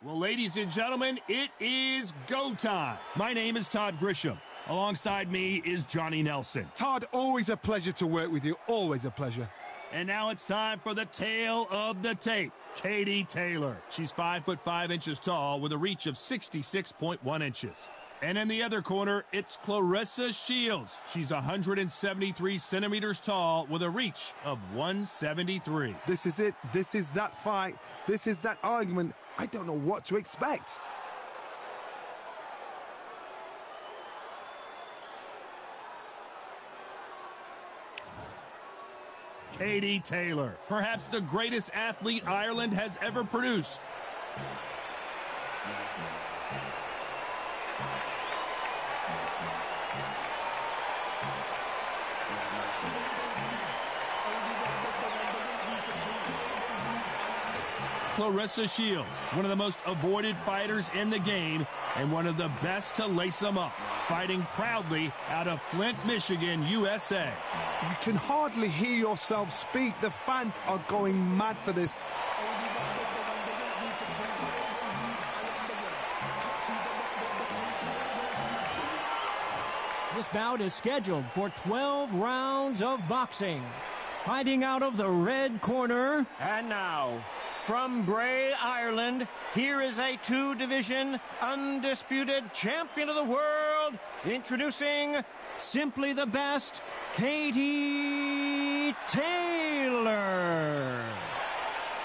Well, ladies and gentlemen, it is go time. My name is Todd Grisham. Alongside me is Johnny Nelson. Todd, always a pleasure to work with you. Always a pleasure. And now it's time for the tale of the tape. Katie Taylor. She's 5'5" tall with a reach of 66.1 inches. And in the other corner, it's Clarissa Shields. She's 173 centimeters tall with a reach of 173. This is it. This is that fight. This is that argument. I don't know what to expect. Katie Taylor, perhaps the greatest athlete Ireland has ever produced. Clarissa Shields, one of the most avoided fighters in the game and one of the best to lace them up, fighting proudly out of Flint, Michigan, USA. You can hardly hear yourself speak. The fans are going mad for this. This bout is scheduled for 12 rounds of boxing. Fighting out of the red corner. And now, from Bray, Ireland, here is a two-division undisputed champion of the world, introducing simply the best, Katie Taylor.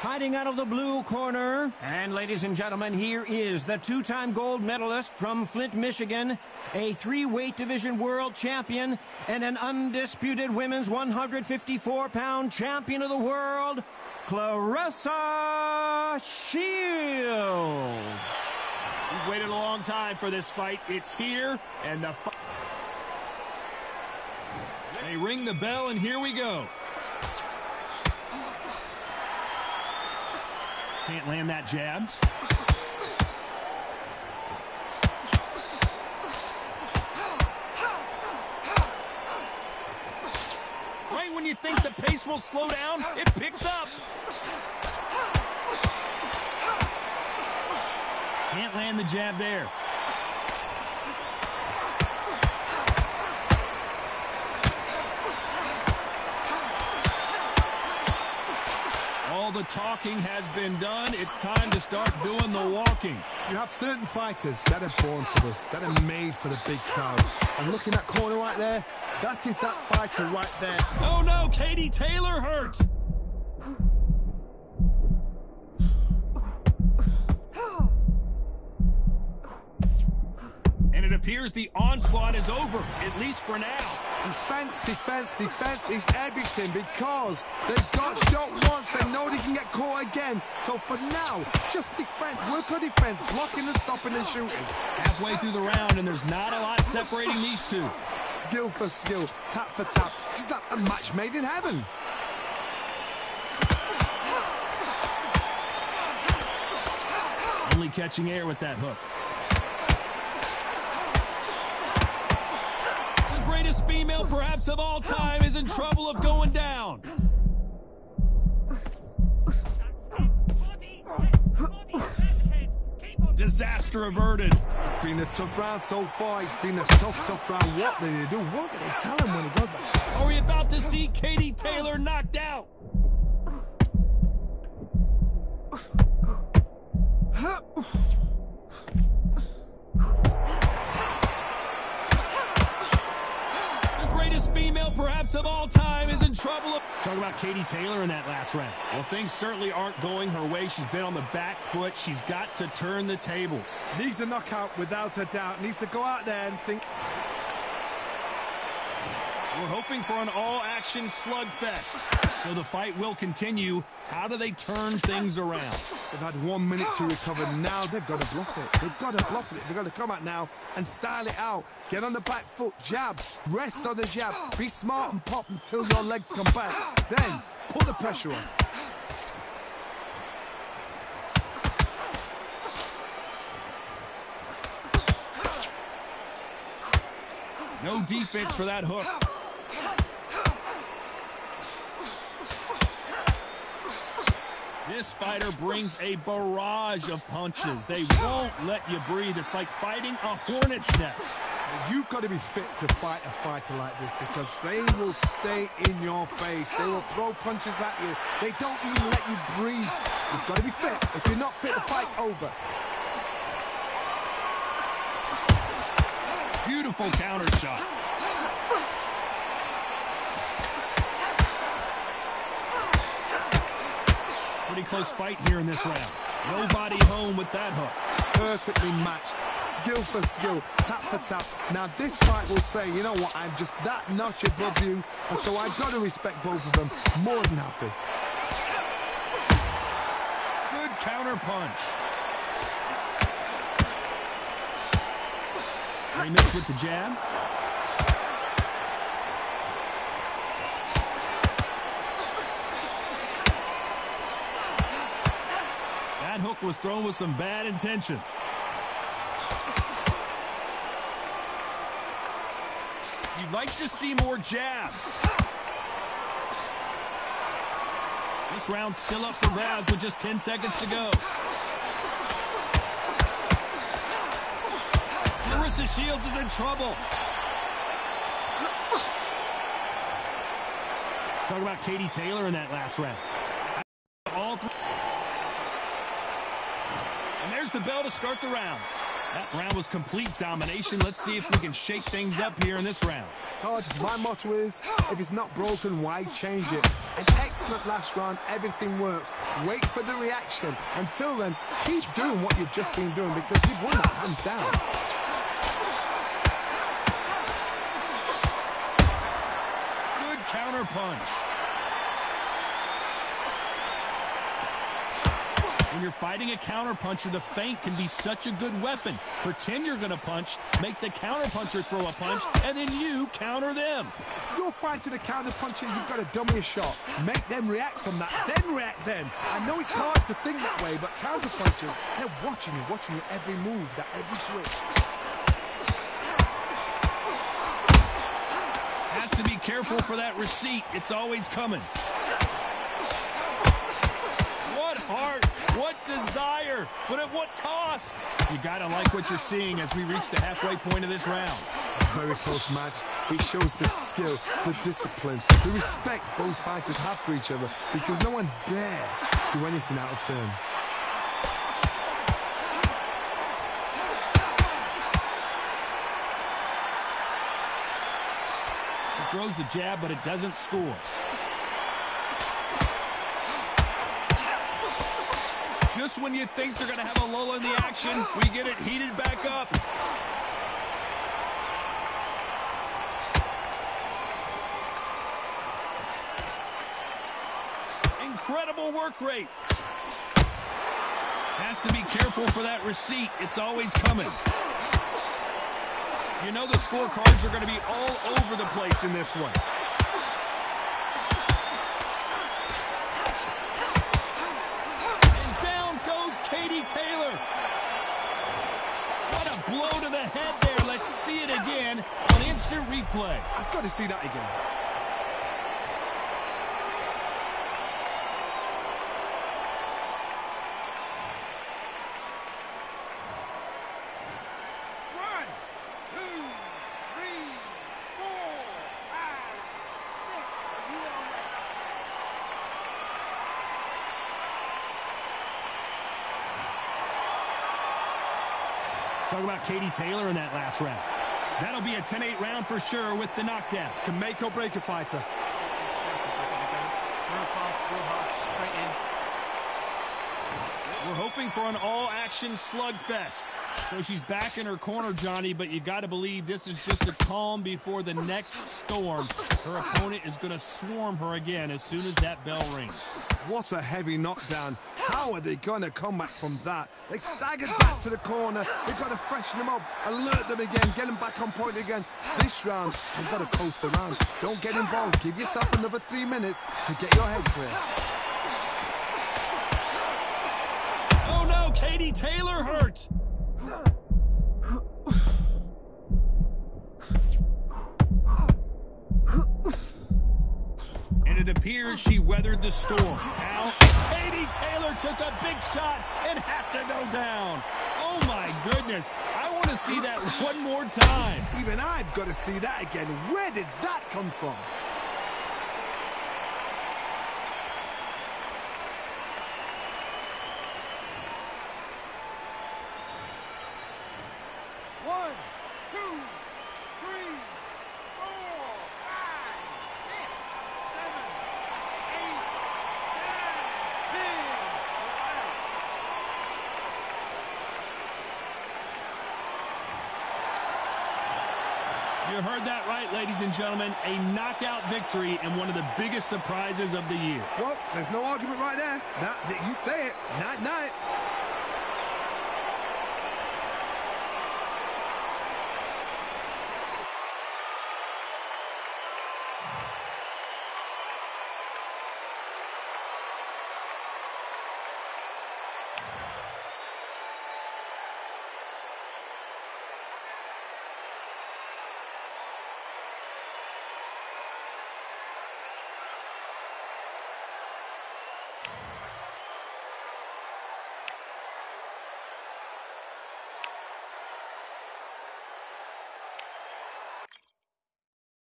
Fighting out of the blue corner. And ladies and gentlemen, here is the two-time gold medalist from Flint, Michigan, a three-weight division world champion, and an undisputed women's 154-pound champion of the world, Clarissa Shields. We've waited a long time for this fight. It's here, and the fight. They ring the bell, and here we go. Can't land that jab. Right when you think the pace will slow down, it picks up. Can't land the jab there. All the talking has been done. It's time to start doing the walking. You have certain fighters that are born for this, that are made for the big crowd. And look in that corner right there, that is that fighter right there. Oh no, Katie Taylor hurts. And it appears the onslaught is over, at least for now. Defense, defense, defense is everything because they've got shot once. They know they can get caught again. So for now, just defense. Work on defense, blocking and stopping and shooting. Halfway through the round, and there's not a lot separating these two. Skill for skill, tap for tap. She's like a match made in heaven. Only catching air with that hook. The greatest female perhaps of all time is in trouble of going down. Disaster averted. It's been a tough round so far. It's been a tough round. What did they do? What did they tell him when he goes back? Are we about to see Katie Taylor knocked out? The greatest female perhaps of all time is in trouble. Let's talk about Katie Taylor in that last round. Well, things certainly aren't going her way. She's been on the back foot. She's got to turn the tables. Needs a knockout without a doubt. Needs to go out there and think. We're hoping for an all-action slugfest. So the fight will continue. How do they turn things around? They've had 1 minute to recover. Now they've got to bluff it. They've got to bluff it. They've got to come out now and style it out. Get on the back foot, jab, rest on the jab. Be smart and pop until your legs come back. Then put the pressure on. No defense for that hook. This fighter brings a barrage of punches. They won't let you breathe. It's like fighting a hornet's nest. You've got to be fit to fight a fighter like this because they will stay in your face. They will throw punches at you. They don't even let you breathe. You've got to be fit. If you're not fit, the fight's over. Beautiful counter shot. Pretty close fight here in this round. Nobody home with that hook. Perfectly matched. Skill for skill, tap for tap. Now this fight will say, you know what, I'm just that notch above you, and so I've got to respect both of them. More than happy. Good counter punch. He missed with the jab. That hook was thrown with some bad intentions. You'd like to see more jabs. This round's still up for grabs with just 10 seconds to go. Clarissa Shields is in trouble. Talk about Katie Taylor in that last round. All three. And there's the bell to start the round. That round was complete domination. Let's see if we can shake things up here in this round. Todd, my motto is, if it's not broken, why change it? An excellent last round, everything works. Wait for the reaction. Until then, keep doing what you've just been doing because you've won that hands down. Good counter punch. When you're fighting a counterpuncher, the feint can be such a good weapon. Pretend you're going to punch, make the counterpuncher throw a punch, and then you counter them. You're fighting a counterpuncher, you've got to dummy a shot. Make them react from that, then react then. I know it's hard to think that way, but counterpunchers, they're watching you every move, that every twitch. Has to be careful for that receipt. It's always coming. What heart, what desire, but at what cost? You gotta like what you're seeing as we reach the halfway point of this round. A very close match. It shows the skill, the discipline, the respect both fighters have for each other because no one dare do anything out of turn. She throws the jab, but it doesn't score. Just when you think they're going to have a lull in the action, we get it heated back up. Incredible work rate. Has to be careful for that receipt. It's always coming. You know the scorecards are going to be all over the place in this one. Katie Taylor. What a blow to the head there. Let's see it again on instant replay. I've got to see that again. Talk about Katie Taylor in that last round. That'll be a 10-8 round for sure with the knockdown. Can make or break a fighter. We're hoping for an all-action slugfest. So she's back in her corner, Johnny, but you got to believe this is just a calm before the next storm. Her opponent is going to swarm her again as soon as that bell rings. What a heavy knockdown. How are they going to come back from that? They staggered back to the corner. They've got to freshen them up, alert them again, get them back on point again. This round, they've got to coast around. Don't get involved. Give yourself another 3 minutes to get your head clear. Oh no, Katie Taylor hurt. And it appears she weathered the storm. Now, Katie Taylor took a big shot and has to go down. Oh, my goodness. I want to see that one more time. Even I've got to see that again. Where did that come from? One, two, three, 4, 5, 6, 7, 8, 9, 10. You heard that right, ladies and gentlemen. A knockout victory and one of the biggest surprises of the year. Well, there's no argument right there. You say it. Night-night.